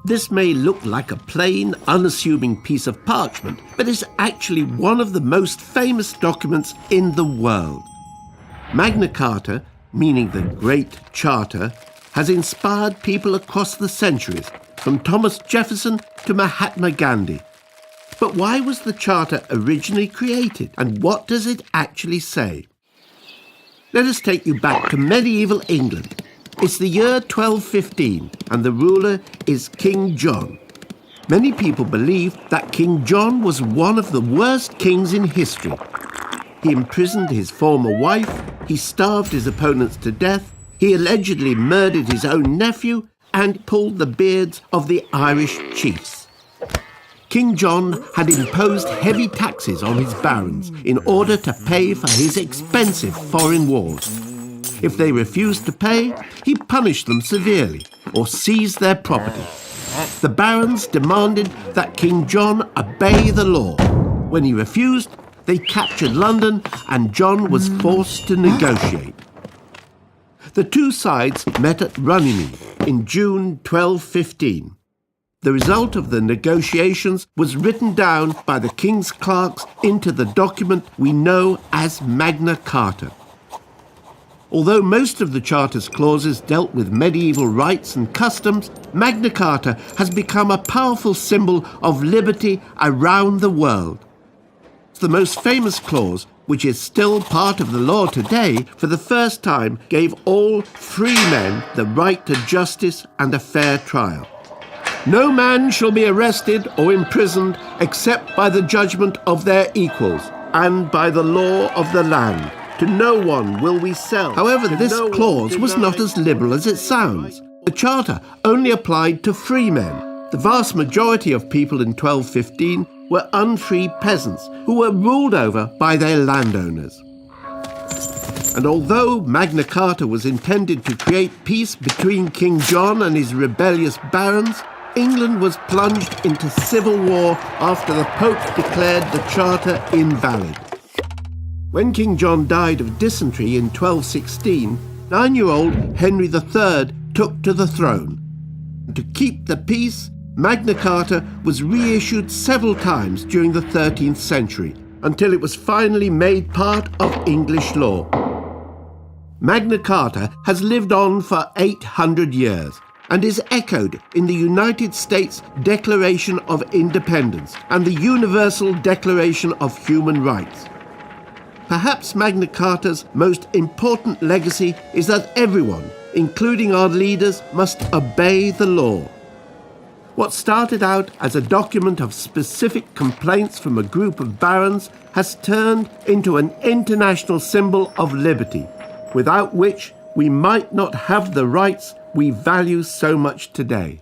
This may look like a plain, unassuming piece of parchment, but it's actually one of the most famous documents in the world. Magna Carta, meaning the Great Charter, has inspired people across the centuries, from Thomas Jefferson to Mahatma Gandhi. But why was the Charter originally created, and what does it actually say? Let us take you back to medieval England. It's the year 1215, and the ruler is King John. Many people believe that King John was one of the worst kings in history. He imprisoned his former wife, he starved his opponents to death, he allegedly murdered his own nephew, and pulled the beards of the Irish chiefs. King John had imposed heavy taxes on his barons in order to pay for his expensive foreign wars. If they refused to pay, he punished them severely or seized their property. The barons demanded that King John obey the law. When he refused, they captured London and John was forced to negotiate. The two sides met at Runnymede in June 1215. The result of the negotiations was written down by the king's clerks into the document we know as Magna Carta. Although most of the Charter's clauses dealt with medieval rights and customs, Magna Carta has become a powerful symbol of liberty around the world. The most famous clause, which is still part of the law today, for the first time gave all free men the right to justice and a fair trial. No man shall be arrested or imprisoned except by the judgment of their equals and by the law of the land. To no one will we sell. However, this clause was not as liberal as it sounds. The Charter only applied to free men. The vast majority of people in 1215 were unfree peasants who were ruled over by their landowners. And although Magna Carta was intended to create peace between King John and his rebellious barons, England was plunged into civil war after the Pope declared the Charter invalid. When King John died of dysentery in 1216, 9-year-old Henry III took to the throne. To keep the peace, Magna Carta was reissued several times during the 13th century, until it was finally made part of English law. Magna Carta has lived on for 800 years and is echoed in the United States Declaration of Independence and the Universal Declaration of Human Rights. Perhaps Magna Carta's most important legacy is that everyone, including our leaders, must obey the law. What started out as a document of specific complaints from a group of barons has turned into an international symbol of liberty, without which we might not have the rights we value so much today.